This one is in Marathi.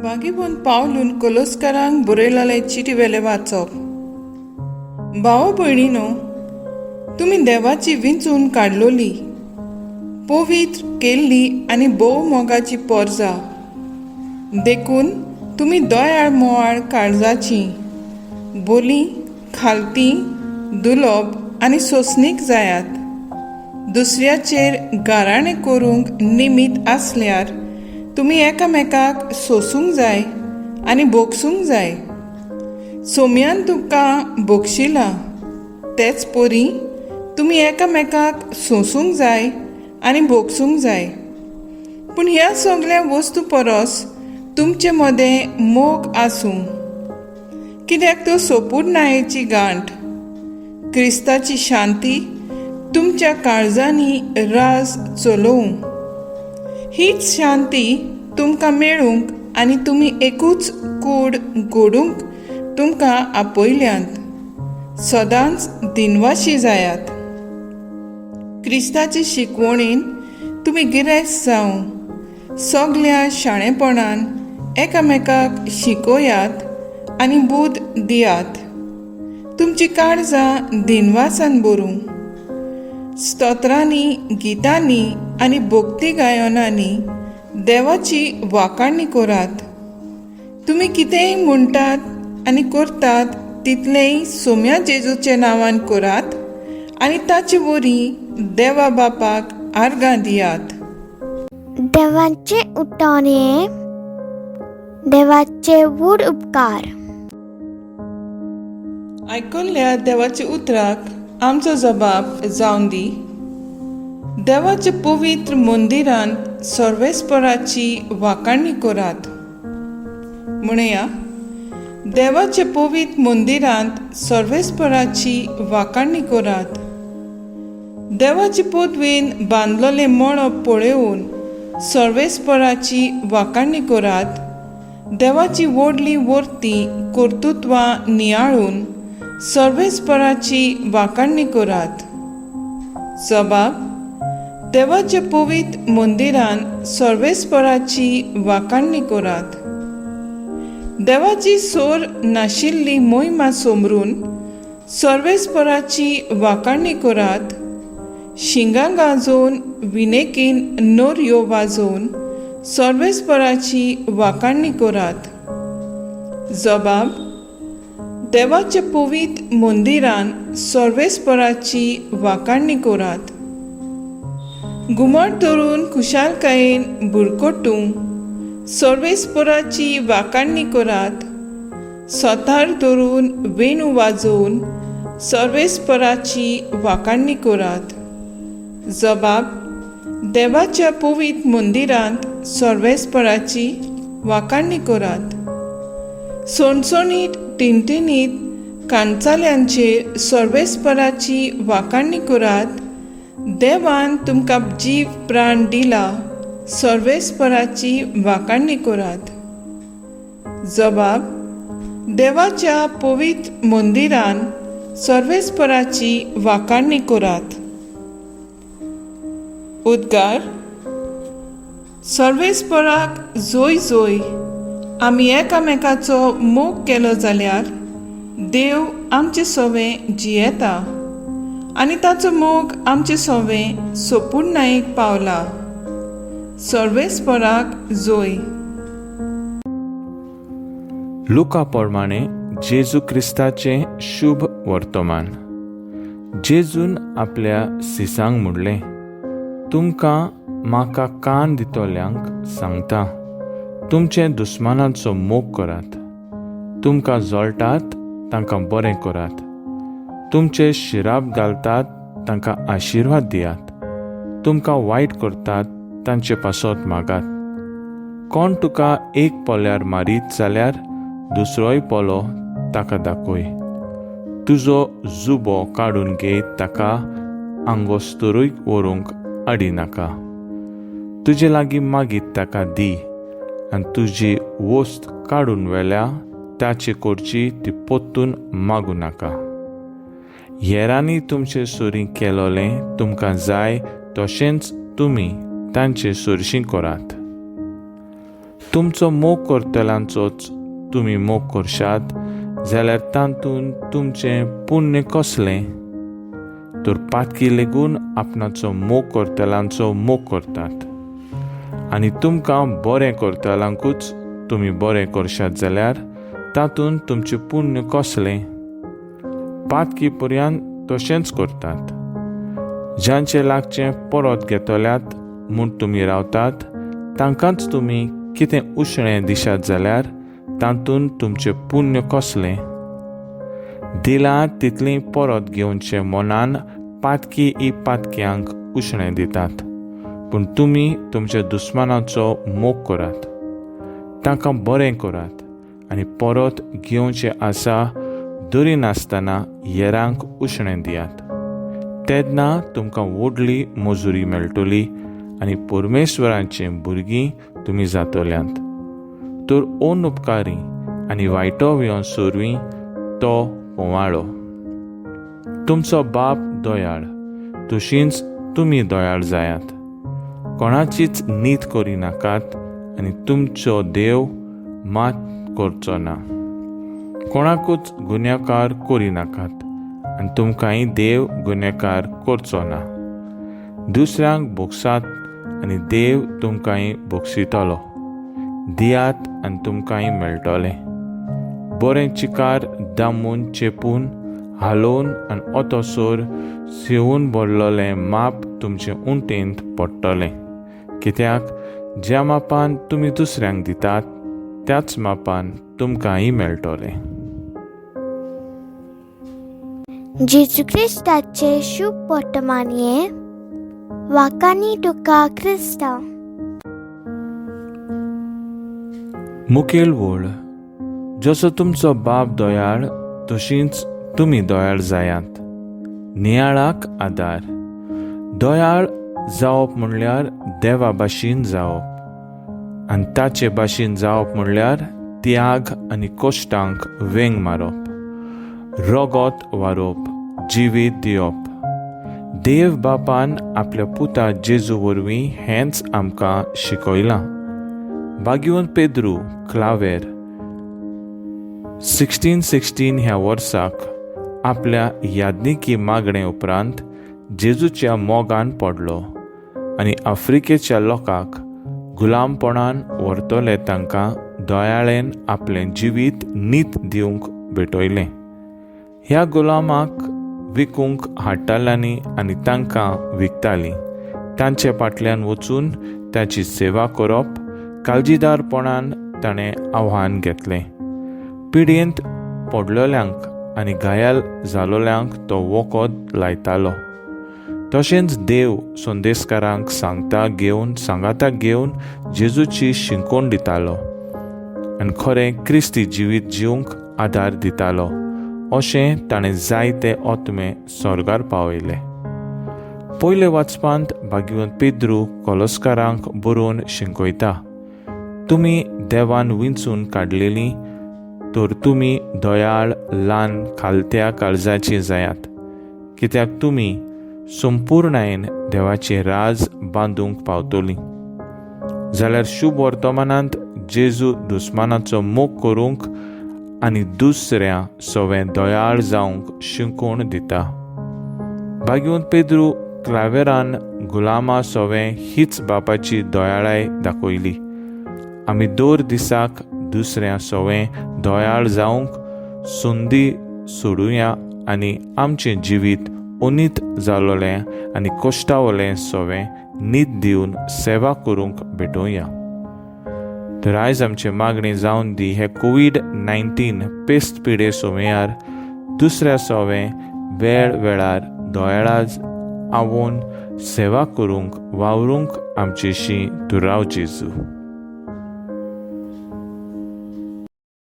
वागीबोन पावलून कोलोस्कारांक बरयलेले चिटी वेले वाचप. भाव भयणीनो, तुमी देवाची विंचून काडलोली, पवित्र केल्ली आनी भोव मोगाची पोरजां देखून तुमी दोयाळ मोवाळ काळजाची, बोली, खालती, दुलोब आनी सोंसणीक जायात. दुसऱ्याचेर गाराणें करूंक निमीत आसल्यार तुमी एकामेकाक सोसूंक जाय आनी बोगसूंक जाय. सोम्यान तुमकां बोगशिला तेच परी तुमी एकामेकाक सोसूंक जाय आनी बोगसूंक जाय. पूण ह्या सगळ्या वस्तू परस तुमचे मदें मोग आसूं, कित्याक तो सोपूरनायेची गांठ, क्रिस्ताची शांती तुमच्या काळजांनी राज चलोवंक. हीच शांती तुमकां मेळूंक आनी तुमी एकूच कूड घडूंक तुमकां आपयल्यांत सदांच दिनवाशी जायात. क्रिस्ताचे शिकवणेन तुमी गिरेस्त जावं सगळ्या शाणेपणान एकामेकाक शिकोयात आनी बूद दियात. तुमची काळजां दिनवासान भरूं, स्तोत्रांनी, गितांनी आनी भक्ती गायनांनी देवाची वाखाणणी करात. तुमी कितेंय म्हणटात आनी करतात तितलेंय सोम्या जेजूचे नांवान करात आनी ताचे वरी देवा बापाक आर्गां दियात. देवाचे उठणे, देवाचे वूड उपकार. आयकल्ल्या देवाच्या उतराक आमचो जबाब जावन दी. देवाच्या पवित्र मंदिरांत सर्वेस्पराची वाखाणणी करात. म्हणया, देवाच्या पवित्र मंदिरांत सर्वेस्पराची वाखाणणी करात. देवाचे पदवेन बांदलोले मळब पळयोवन सर्वेस्पराची वाखाणणी करात. देवाची व्हडली वर्ती कर्तुत्वां नियाळून सर्वेस्पराची वाखाणणी करात. जबाब: देवाच्या पवित्र मंदिरांत सर्वेस्पराची वाखाणणी करात. देवाची सोर नाशिल्ली मोहिमा समरून सर्वेस्पराची वाखाणणी करात. शिंगां गाजोवन विनेकीन नोरयो वाजोवन सर्वेस्पराची वाखाणणी करात. जबाब: देवाच्या पवित्र मंदिरांत सर्वेस्पराची वाखाणणी करात. घुमट धरून खुशालकायेन बुरकोटूंक सर्वेस्पराची वाखाणणी करात. सतार धरून वेणू वाजोवन सर्वेस्पराची वाखाणणी करात. जबाब: देवाच्या पवित्र मंदिरांत सर्वेस्पराची वाखाणणी करात. सणसणीत टिणटिणीत कांचाल्यांचेर सर्वेस्पराची वाखाणणी करात. देवान तुमकां जीव प्राण दिला, सर्वेस्पराची वाखाणणी करात. जबाब: देवाच्या पवित्र मंदिरांत सर्वेस्पराची वाखाणणी करात. उद्गार. सर्वेस्पराक जोय जोय. आमी एकामेकाचो मोग केलो जाल्यार देव आमचे सवें जियेता आनी ताचो मोग आमचे सवें सोपूरनायेक पावला. सर्वेस्पराक जोय. लुका प्रमाणे जेजू क्रिस्ताचें शुभ वर्तमान. जेजून आपल्या सिसांक म्हणलें, तुमकां म्हाका कान दितोल्यांक सांगता, तुमचे दुस्मानांचो मोग करात. तुमकां जळटात तांकां बरें करात. तुमचे शिराप घालतात तांकां आशिर्वाद दियात. तुमकां वायट करतात तांचे पासत मागात. कोण तुका एक पोल्यार मारीत जाल्यार दुसरोय पोलो ताका दाखय. तुजो जुबो काडून घे, ताका आंगोस्तरूय व्हरूंक आडिनाका. तुजे लागीं मागीत ताका दी, आनी तुजी वस्त काडून व्हेल्या ताचे कडची ती पोत्तून मागूं नाका. हेरांनी तुमचे सुरी केलोलें तुमकां जाय तशेंच तुमी तांचे सुरशीं करात. तुमचो मोग करतल्यांचोच तुमी मोग करशात जाल्यार तातूंत तुमचें पुण्य कसलें? तर पातकी लेगून आपणाचो मोग करतल्यांचो मोग करतात. आनी तुमकां बरें करतल्यांकूच तुमी बरें करशात जाल्यार तातूंत तुमचें पुण्य कसलें? पातकी पर्यंत तशेंच करतात. ज्यांचे लागचें परत घेतल्यात म्हूण तुमी रावतात तांकांच तुमी कितें उशणें दिशात जाल्यार तातूंत तुमचें पुण्य कसलें? दिलां तितलीं परत घेवचें मनान पातकी पातक्यांक उशणें दितात. पूण तुमी तुमच्या दुस्मानाचो मोग करात, तांकां बरें करात आनी परत घेवचें आसा दरी नासतना हेरांक उशणें दियात. तेन्ना तुमकां व्हडली मजुरी मेळटली आनी परमेश्वराचीं भुरगीं तुमी जातल्यांत. तर ओन उपकारी आनी वायटो वेळो सोरवीं तो पोवाळो. तुमचो बाप दोयाळ तशींच तुमी दोयाळ जायात. कोणाचीच नीत करिनाकात आनी तुमचो देव मात करचो ना. कोणाकूच गुन्यांवकार करिनाकात आनी तुमकांय देव गुन्यांवकार करचो ना. दुसऱ्यांक भोगसात आनी देव तुमकांय भोगसितलो. दियात आनी तुमकांय मेळटलें. बरें चिकार दामून चेपून हालोवन आनी ओतोसोर सेवून भरलोलें माप तुमचे उंटेंत पडटलें. कित्याक ज्या मापान तुमी दुसऱ्यांक दितात त्याच मापान तुमकांय मेळटलें. जेजू क्रिस्ताचे शुभ वर्तमान हे वाकानी तुका क्रिस्ता. मुखेल वळ. जसो तुमचो बाप दोयाळ तशींच तुमी दोयाळ जायात. नियाळाक आदार. दोयाळ जावप म्हणल्यार देवा भाशेन जावप आनी ताचे भाशेन जावप म्हणल्यार त्याग आनी कश्टांक वेंग मारप, रगत वारोवप, जिवीत दिवप. देव बापान आपल्या पुता जेजू वरवीं हेंच आमकां शिकयलां. बागीवन पेद्रू क्लावेर 1616 ह्या वर्साक आपल्या यादनिकी मागणे उपरांत जेजूच्या मोगान पडलो आनी आफ्रिकेच्या लोकांक गुलामपणान व्हरतले तांकां दोयाळेन आपलें जिवीत नीत दिवंक भेटयलें. ह्या गुलामाक विकूंक हाडटाल्यांनी आनी तांकां विकतालीं. तांचे फाटल्यान वचून ताची सेवा करप काळजीदारपणान ताणें आव्हान घेतलें. पिडेंत पडलेल्यांक आनी घायल जालोल्यांक तो वखद लायतालो. तशेंच देव संदेशकारांक सांगाताक घेवन जेजूची शिंकोण दितालो आनी खरें क्रिस्ती जिवीत जिवंक आदार दितालो अशें ताणें जायते ओतमे स्वर्गार पावयले. पयले वाचपांत भागीवन पेद्रू कोलोस्कारांक बरोवन शिंकयता, तुमी देवान विंचून काडलेलीं तर तुमी दोयाळ ल्हान खालत्या काळजाची जायात. कित्याक तुमी संपूर्णायेन देवाचें राज बांदूंक पावतलीं. जाल्यार शुभ वर्तमानांत जेजू दुस्मानाचो मोग करूंक आनी दुसऱ्या सवें दोयाळ जावंक शिंकोण दिता. भागीवन पेद्रू क्लावेरान गुलामा सवें हीच बापाची दोयाळाय दाखयली. आमी दर दिसाक दुसऱ्या सवें दोयाळ जावंक संदी सोडुया आनी आमचें जिवीत उनीत जालोलें आनी कश्टावलें सवें नीत दिवन सेवा करूंक भेटोवया. तर आयज आमचे मागणी जावन दी हे कोविड-19 पेस्त पिडे सुमयार दुसऱ्या सवें वेळ वेळार दोयाळाज आवोन सेवा करूंक वावरूंक आमचेशी तूं राव जेजू.